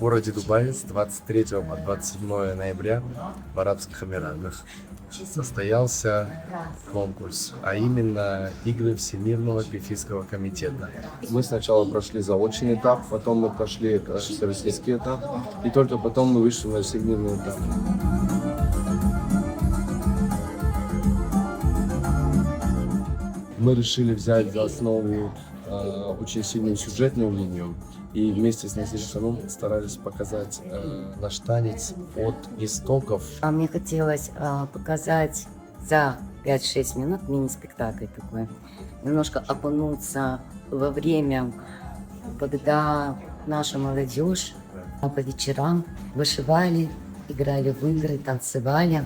городе Дубай с 23 по 27 ноября в Арабских Эмиратах состоялся конкурс, а именно игры Всемирного пифийского комитета. Мы сначала прошли заочный этап, потом мы прошли всероссийский этап, и только потом мы вышли на всемирный этап. Мы решили взять за основу очень сильную сюжетную линию и вместе с Назир Шаном старались показать наш танец от истоков. А мне хотелось показать за 5-6 минут мини-спектакль такой, немножко окунуться во время, когда наша молодежь по вечерам вышивали, играли в игры, танцевали.